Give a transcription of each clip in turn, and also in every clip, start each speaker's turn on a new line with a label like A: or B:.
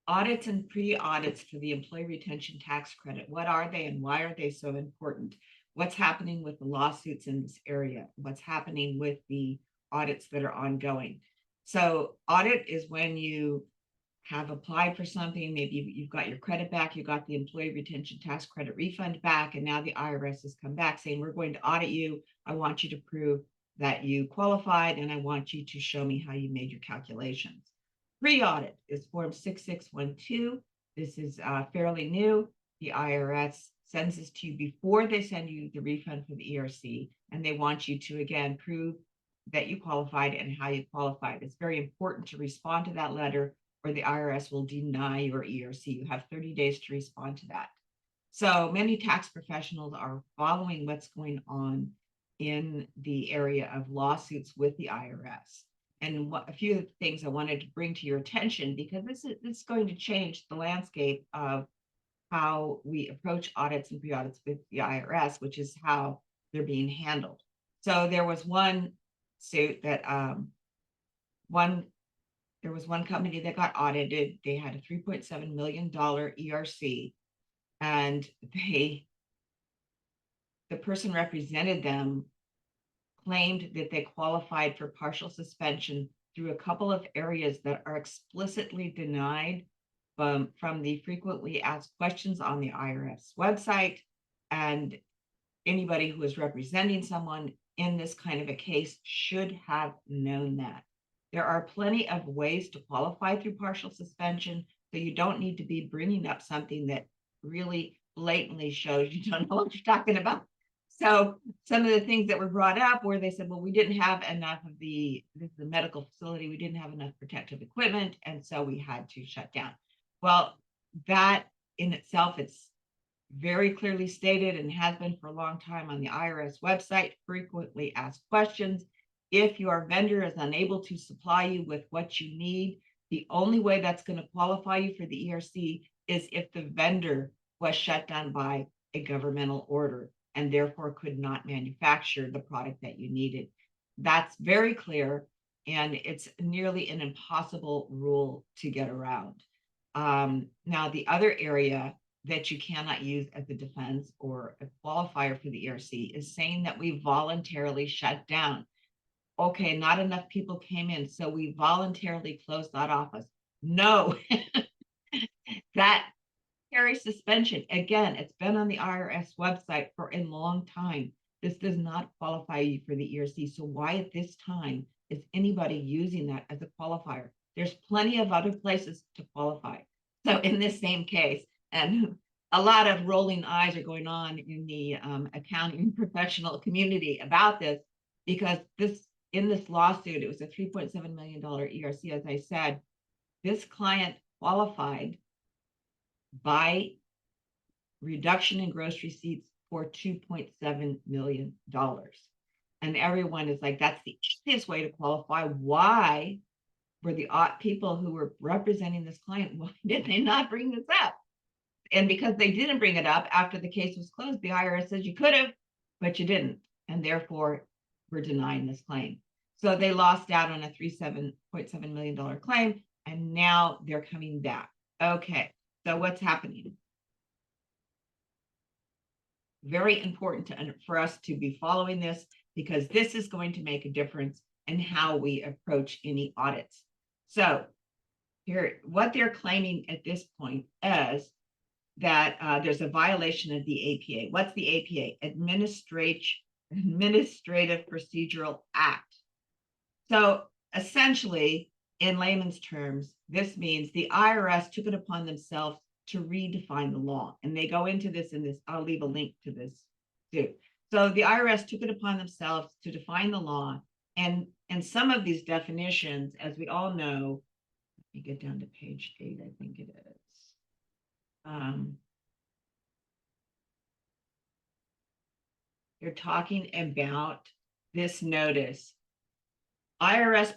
A: Audits and pre-audits for the employee retention tax credit. What are they and why are they so important? What's happening with the lawsuits in this area? What's happening with the audits that are ongoing? So audit is when you have applied for something, maybe you've got your credit back, you got the employee retention tax credit refund back, and now the IRS has come back saying, we're going to audit you. I want you to prove that you qualified, and I want you to show me how you made your calculations. Pre-audit is Form 6612. This is fairly new. The IRS sends this to you before they send you the refund for the ERC, and they want you to, again, prove that you qualified and how you qualified. It's very important to respond to that letter or the IRS will deny your ERC. You have 30 days to respond to that. So many tax professionals are following what's going on in the area of lawsuits with the IRS. And a few of the things I wanted to bring to your attention, because this is going to change the landscape of how we approach audits and pre-audits with the IRS, which is how they're being handled. So there was one suit that there was one company that got audited. They had a $3.7 million ERC, and the person represented them claimed that they qualified for partial suspension through a couple of areas that are explicitly denied from the frequently asked questions on the IRS website. And anybody who is representing someone in this kind of a case should have known that. There are plenty of ways to qualify through partial suspension, so you don't need to be bringing up something that really blatantly shows you don't know what you're talking about. So some of the things that were brought up where they said, well, we didn't have enough of the medical facility, we didn't have enough protective equipment, and so we had to shut down. Well, that in itself, it's very clearly stated and has been for a long time on the IRS website, frequently asked questions. If your vendor is unable to supply you with what you need, the only way that's going to qualify you for the ERC is if the vendor was shut down by a governmental order and therefore could not manufacture the product that you needed. That's very clear, and it's nearly an impossible rule to get around. Now, the other area that you cannot use as a defense or a qualifier for the ERC is saying that we voluntarily shut down. Okay, not enough people came in, so we voluntarily closed that office. No, that carries suspension. Again, it's been on the IRS website for a long time. This does not qualify you for the ERC. So why at this time is anybody using that as a qualifier? There's plenty of other places to qualify. So in this same case, and a lot of rolling eyes are going on in the accounting professional community about this, because in this lawsuit, it was a $3.7 million ERC, as I said. This client qualified by reduction in gross receipts for $2.7 million. And everyone is like, that's the easiest way to qualify. Why were the people who were representing this client, why did they not bring this up? And because they didn't bring it up after the case was closed, the IRS says you could have, but you didn't. And therefore, we're denying this claim. So they lost out on a $3.7 million claim, and now they're coming back. Okay, so what's happening? Very important for us to be following this, because this is going to make a difference in how we approach any audits. So here, what they're claiming at this point is that there's a violation of the APA. What's the APA? Administrative Procedural Act. So essentially, in layman's terms, this means the IRS took it upon themselves to redefine the law. And they go into this in this, I'll leave a link to this too. So the IRS took it upon themselves to define the law. And some of these definitions, as we all know, let me get down to page 8, I think it is. You're talking about this notice. IRS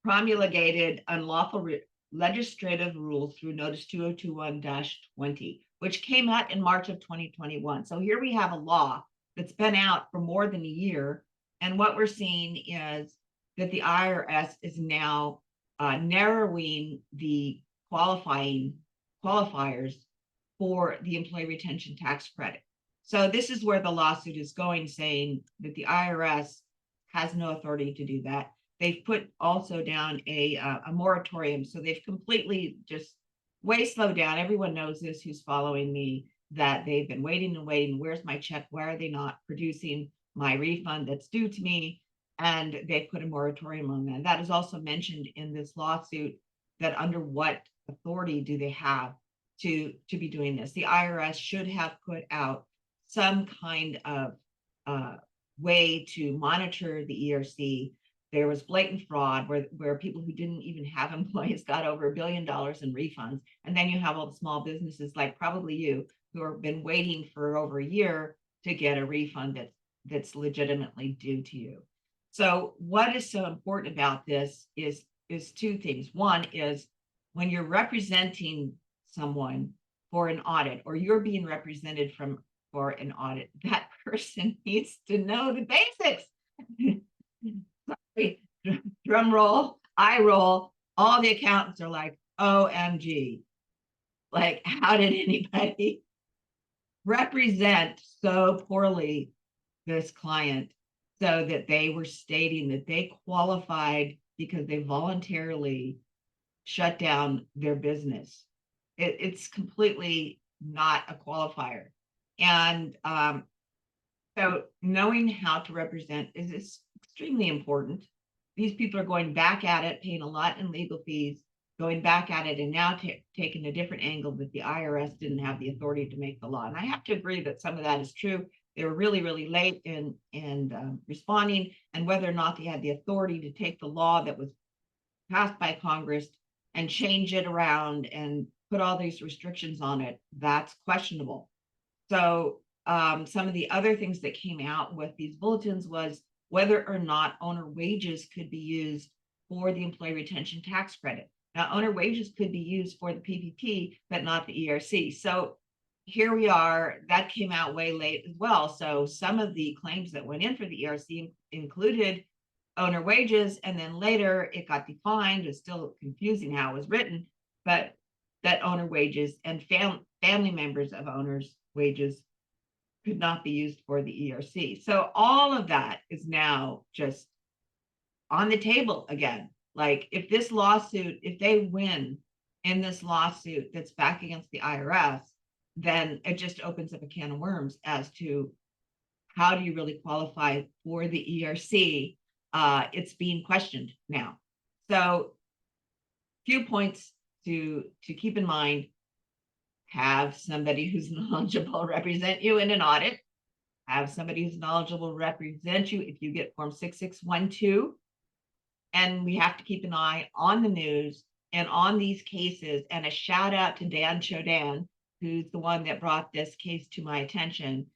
A: promulgated unlawful legislative rules through Notice 2021-20, which came out in March of 2021. So here we have a law that's been out for more than a year. And what we're seeing is that the IRS is now narrowing the qualifiers for the employee retention tax credit. So this is where the lawsuit is going, saying that the IRS has no authority to do that. They've put also down a moratorium. So they've completely just way slowed down. Everyone knows this who's following me, that they've been waiting and waiting. Where's my check? Why are they not producing my refund that's due to me? And they put a moratorium on that. That is also mentioned in this lawsuit, that under what authority do they have to be doing this? The IRS should have put out some kind of way to monitor the ERC. There was blatant fraud where people who didn't even have employees got over $1 billion in refunds. And then you have all the small businesses like probably you, who have been waiting for over a year to get a refund that's legitimately due to you. So what is so important about this is two things. One is when you're representing someone for an audit, or you're being represented for an audit, that person needs to know the basics. Sorry, drum roll, eye roll. All the accountants are like, OMG. Like, how did anybody represent so poorly this client, so that they were stating that they qualified because they voluntarily shut down their business? It's completely not a qualifier. And so knowing how to represent is extremely important. These people are going back at it, paying a lot in legal fees, going back at it, and now taking a different angle that the IRS didn't have the authority to make the law. And I have to agree that some of that is true. They were really, really late in responding, and whether or not they had the authority to take the law that was passed by Congress and change it around and put all these restrictions on it, that's questionable. So some of the other things that came out with these bulletins was whether or not owner wages could be used for the employee retention tax credit. Now, owner wages could be used for the PPP, but not the ERC. So here we are, that came out way late as well. So some of the claims that went in for the ERC included owner wages, and then later it got defined. It's still confusing how it was written, but that owner wages and family members of owners' wages could not be used for the ERC. So all of that is now just on the table again. Like, if this lawsuit, if they win in this lawsuit that's back against the IRS, then it just opens up a can of worms as to how do you really qualify for the ERC. It's being questioned now. So few points to keep in mind: have somebody who's knowledgeable represent you in an audit, have somebody who's knowledgeable represent you if you get Form 6612. And we have to keep an eye on the news and on these cases. And a shout out to Dan Chodan, who's the one that brought this case to my attention.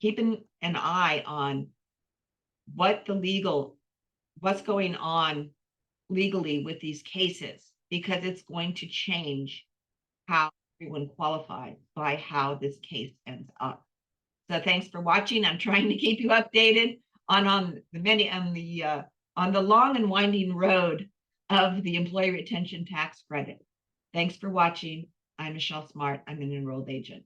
A: Keeping an eye on what's going on legally with these cases, because it's going to change how everyone qualifies by how this case ends up. So thanks for watching. I'm trying to keep you updated on the long and winding road of the employee retention tax credit. Thanks for watching. I'm Michelle Smart. I'm an enrolled agent.